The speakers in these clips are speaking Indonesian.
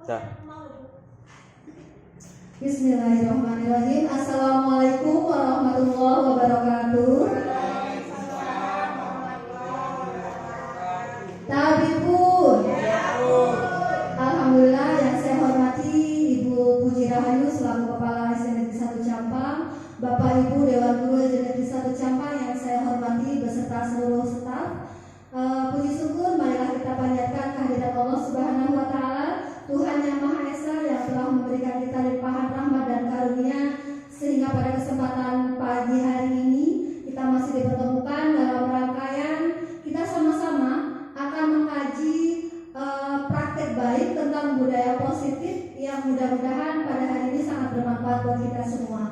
Dah. Bismillahirrahmanirrahim. Assalamualaikum warahmatullahi wabarakatuh. Tabipun. Alhamdulillah, yang saya hormati Ibu Puji Rahayu selaku Kepala SD Negeri 1 Campang, Bapak Ibu Dewan Guru SD Negeri 1 Campang yang saya hormati beserta seluruh staf. Puji syukur marilah kita panjatkan kehadirat Allah Subhanahu wa taala, Tuhan yang Maha Esa yang telah memberikan kita limpahan rahmat dan karunia sehingga pada kesempatan pagi hari ini kita masih dipertemukan dalam rangkaian kita sama-sama akan mengkaji praktek baik tentang budaya positif yang mudah-mudahan pada hari ini sangat bermanfaat buat kita semua.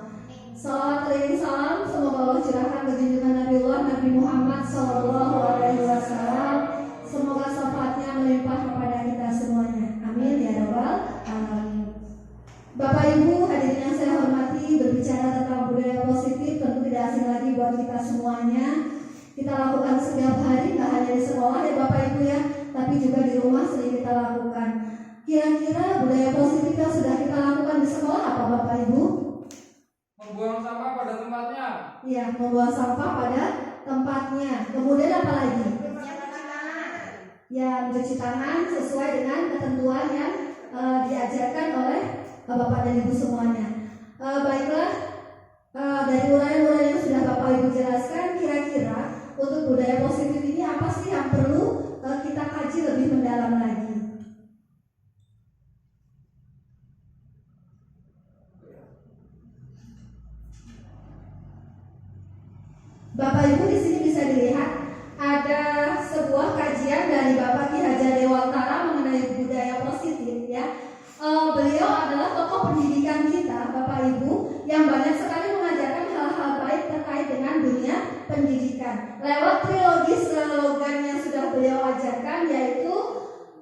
Salawat keliling salam semoga Allah curahkan ke junjungan Nabiullah Nabi Muhammad SAW. Semoga syafaatnya melimpah kepada kita semuanya. Amin ya rabbal alamin. Bapak Ibu hadirin yang saya hormati, berbicara tentang budaya positif tentu tidak asing lagi buat kita semuanya. Kita lakukan setiap hari, nggak hanya di sekolah ya Bapak Ibu ya, tapi juga di rumah sering kita lakukan. Kira-kira budaya positif yang sudah kita lakukan di sekolah apa Bapak Ibu? Membuang sampah pada tempatnya. Iya, membuang sampah pada tempatnya. Kemudian apa lagi? Ya, mencuci tangan sesuai dengan ketentuan yang diajarkan oleh Bapak dan Ibu semuanya. Baiklah, dari uraian-uraian yang sudah Bapak Ibu jelaskan, kira-kira untuk budaya positif ini apa sih yang perlu kita kaji lebih mendalam lagi? Bapak Ibu di sini bisa dilihat ada sebuah kajian dari Bapak Ki Hajar Dewantara mengenai budaya positif ya. Beliau adalah tokoh pendidikan kita Bapak Ibu yang banyak sekali mengajarkan hal-hal baik terkait dengan dunia pendidikan lewat trilogi slogan yang sudah beliau ajarkan, yaitu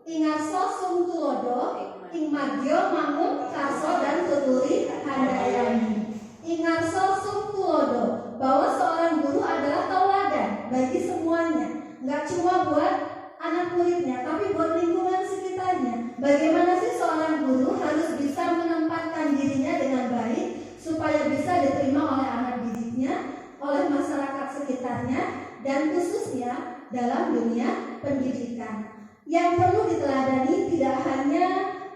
Ingarso Sung Tulodo, Ingmadyo Mangun Karso dan Tuturi Handayani. Ingarso Sung Tulodo, bahwa seorang guru adalah tauladan bagi semuanya, nggak cuma buat anak muridnya, tapi buat lingkungan sekitarnya. Bagaimana sih seorang guru harus bisa menempatkan dirinya dengan baik supaya bisa diterima oleh anak didiknya, oleh masyarakat sekitarnya, dan khususnya dalam dunia pendidikan. Yang perlu diteladani tidak hanya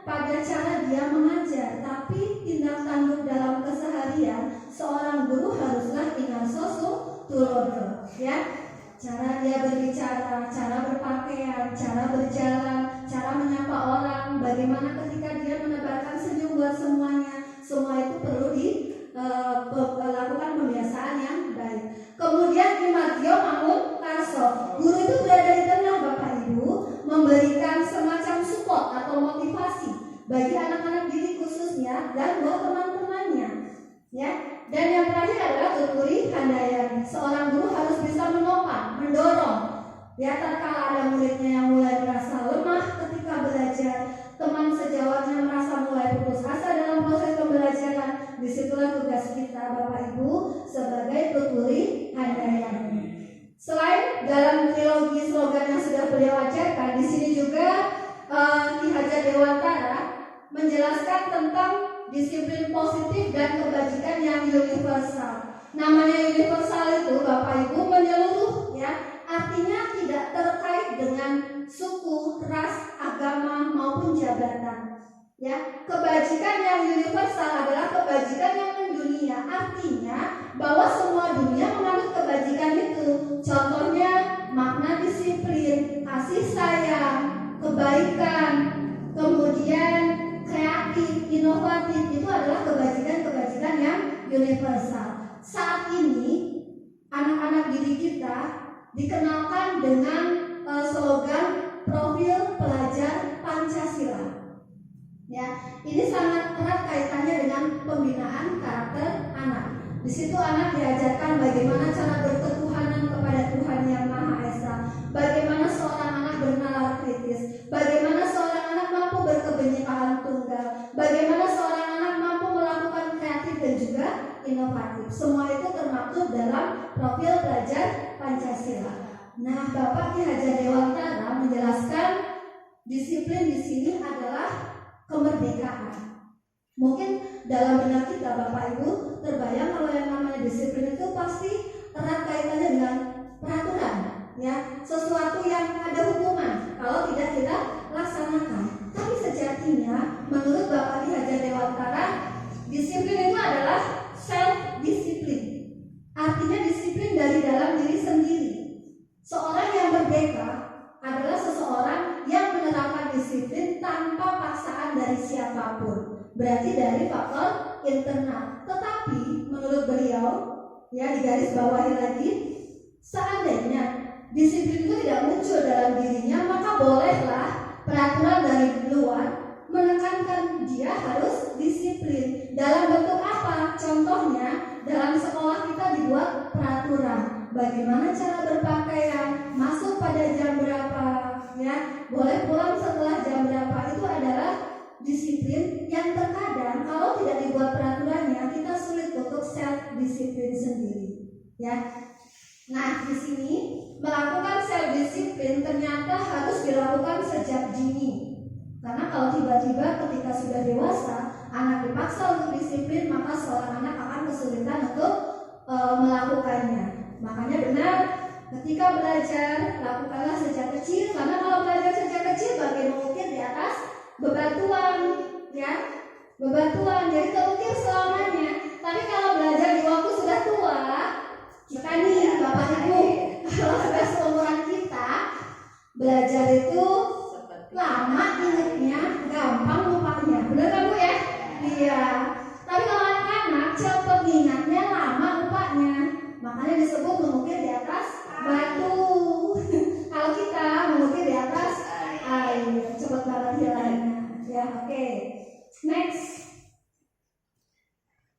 pada cara dia mengajar, tapi tindak tanduk dalam keseharian seorang guru haruslah ingarso sung tulodo ya. Cara dia berbicara, cara berpakaian, cara berjalan, cara menyapa orang, bagaimana ketika dia menebarkan senyum buat semuanya, semua itu perlu dilakukan pembiasaan yang baik. Kemudian Ingmadyo Mangun Karso, guru itu berada di tengah Bapak Ibu, memberikan semacam support atau motivasi bagi anak-anak didik khususnya dan buat teman-temannya ya. Dan yang terakhir adalah Tuturi Handayani, seorang guru harus bisa menopang, mendorong ya, tatkala ada muridnya yang mulai merasa lemah ketika belajar, teman sejawatnya merasa mulai putus asa dalam proses pembelajaran, disitulah tugas kita Bapak Ibu sebagai Tuturi Handayani. Selain dalam trilogi slogan yang sudah beliau ajarkan, di sini juga Ki Hajar Dewantara menjelaskan tentang disiplin positif dan kebajikan yang universal. Namanya universal itu Bapak Ibu menyeluruh ya, artinya tidak terkait dengan suku, ras, agama maupun jabatan. Ya, kebajikan yang universal adalah kebajikan yang mendunia, artinya bahwa semua dunia menganut kebajikan itu. Contohnya makna disiplin, kasih sayang, kebaikan, kemudian kreatif, inovatif, itu adalah kebajikan-kebajikan yang universal. Saat ini anak-anak didik kita dikenalkan dengan slogan profil pelajar Pancasila. Ya, ini sangat erat kaitannya dengan pembinaan karakter anak. Di situ anak diajarkan bagaimana cara berketuhanan kepada Tuhan yang Maha Esa, bagaimana seorang anak bernalar kritis, bagaimana seorang anak mampu berkebinekaan tunggal, bagaimana seorang anak mampu melakukan kreatif dan juga inovatif. Semua itu termaktub dalam profil pelajar Pancasila. Nah, Bapak Ki Hajar Dewantara menjelaskan disiplin di sini adalah kemerdekaan namanya disiplin itu pasti erat kaitannya dengan peraturan, ya, sesuatu yang ada hukuman kalau tidak kita laksanakan. Tapi sejatinya menurut Bapak Ki Hajar Dewantara, disiplin itu adalah self disiplin. Artinya disiplin dari dalam diri sendiri. Seorang yang merdeka adalah seseorang yang menerapkan disiplin tanpa paksaan dari siapapun. Berarti dari faktor internal. Tetapi menurut beliau, ya, digaris bawahi lagi, seandainya disiplin itu tidak muncul dalam dirinya, maka bolehlah peraturan dari luar menekankan dia harus disiplin. Dalam bentuk apa? Contohnya, dalam sekolah kita dibuat peraturan. Bagaimana cara berpakaian, masuk pada jam berapa, ya, boleh pulang setelah jam berapa. Itu adalah disiplin yang terkadang kalau tidak dibuat peraturannya, kita sulit untuk self disiplin sendiri, ya. Nah, di sini melakukan self disiplin ternyata harus dilakukan sejak dini. Karena kalau tiba-tiba ketika sudah dewasa, anak dipaksa untuk disiplin, maka seorang anak akan kesulitan untuk melakukannya. Makanya benar, ketika belajar lakukanlah sejak kecil. Karena kalau belajar sejak kecil bagai mengukir di atas bebatuan, ya, bebatuan, jadi terukir selamanya. Tapi kalau belajar di waktu sudah tua, kita nih Bapak Ibu, kalau sudah seumuran kita, belajar itu lama ingatnya,